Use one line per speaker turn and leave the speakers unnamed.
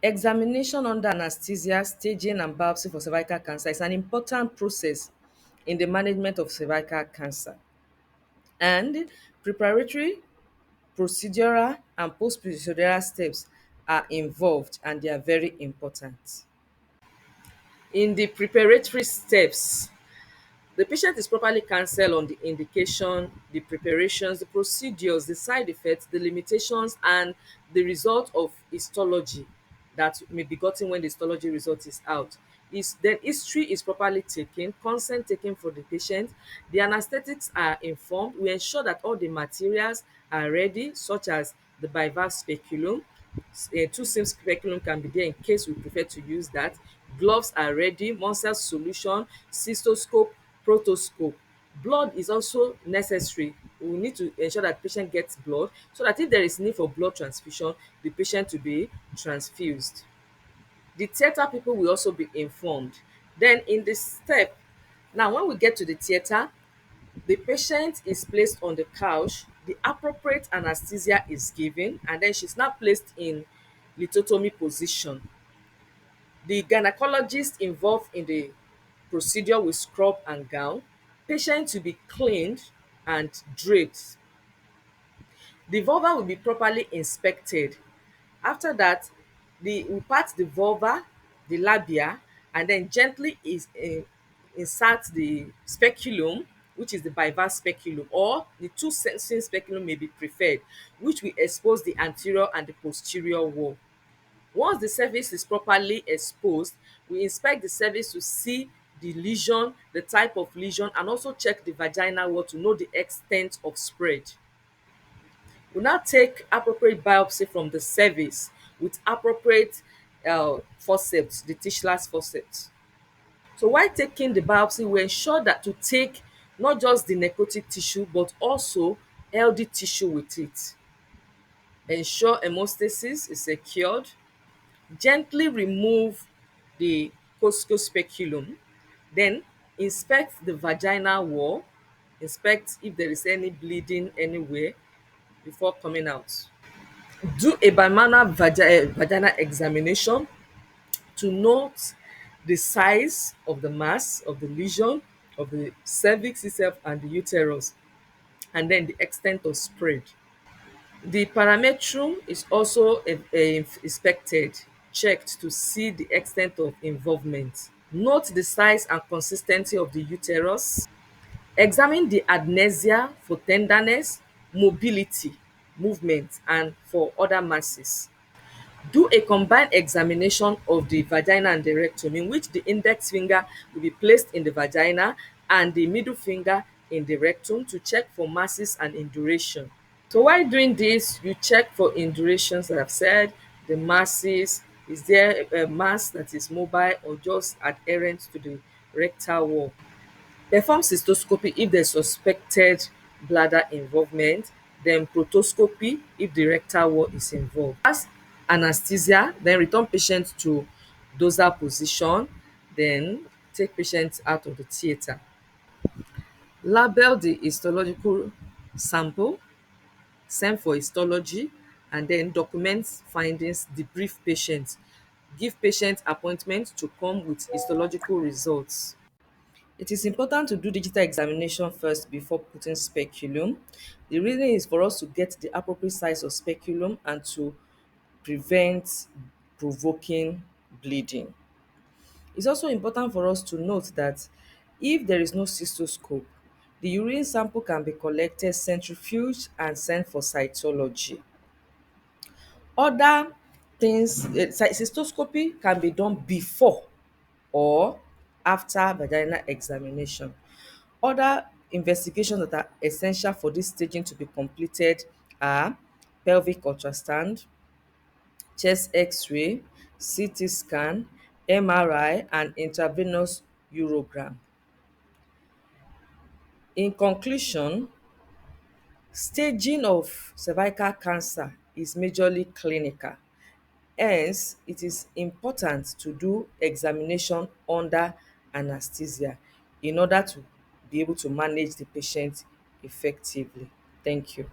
Examination under anesthesia, staging and biopsy for cervical cancer is an important process in the management of cervical cancer. And preparatory, procedural and post-procedural steps are involved and they are very important. In the preparatory steps, the patient is properly counselled on the indication, the preparations, the procedures, the side effects, the limitations, and the result of histology that may be gotten when the histology result is out. Then history is properly taken, consent taken for the patient, the anesthetics are informed. We ensure that all the materials are ready, such as the bivalve speculum. Two sim speculum can be there in case we prefer to use that. Gloves are ready, Munsell solution, cystoscope, protoscope. Blood is also necessary. We need to ensure that patient gets blood so that if there is need for blood transfusion, the patient will be transfused. The theatre people will also be informed. Then in the step, now when we get to the theatre, the patient is placed on the couch, the appropriate anesthesia is given, and then she's now placed in lithotomy position. The gynecologist involved in the procedure will scrub and gown. Patient will be cleaned and draped. The vulva will be properly inspected. After that, we part the vulva, the labia, and then gently insert the speculum, which is the bivalve speculum, or the two sensing speculum may be preferred, which will expose the anterior and the posterior wall. Once the cervix is properly exposed, we inspect the cervix to see the lesion, the type of lesion, and also check the vaginal wall to know the extent of spread. We now take appropriate biopsy from the cervix with appropriate forceps, the Tischler's forceps. So while taking the biopsy, we ensure that to take not just the necrotic tissue but also healthy tissue with it. Ensure hemostasis is secured. Gently remove the coscospeculum. Then inspect the vaginal wall. Inspect if there is any bleeding anywhere before coming out. Do a bimanual vaginal examination to note the size of the mass of the lesion of the cervix itself and the uterus, and then the extent of spread. The parametrium is also inspected, checked to see the extent of involvement. Note the size and consistency of the uterus. Examine the adnesia for tenderness, mobility, movement, and for other masses. Do a combined examination of the vagina and the rectum, in which the index finger will be placed in the vagina and the middle finger in the rectum to check for masses and induration. So while doing this, you check for indurations, like I've said, the masses. Is there a mass that is mobile or just adherent to the rectal wall? Perform cystoscopy if there's suspected bladder involvement, then protoscopy if the rectal wall is involved. As anesthesia, then return patient to dorsal position, then take patient out of the theatre. Label the histological sample, send for histology, and then document findings, debrief patient, give patient appointment to come with histological results. It is important to do digital examination first before putting speculum. The reason is for us to get the appropriate size of speculum and to prevent provoking bleeding. It's also important for us to note that if there is no cystoscope, the urine sample can be collected, centrifuged, and sent for cytology. Other things, cystoscopy can be done before or after vaginal examination. Other investigations that are essential for this staging to be completed are pelvic ultrasound, chest x-ray, CT scan, MRI, and intravenous urogram. In conclusion, staging of cervical cancer is majorly clinical. Hence, it is important to do examination under anesthesia in order to be able to manage the patient effectively. Thank you.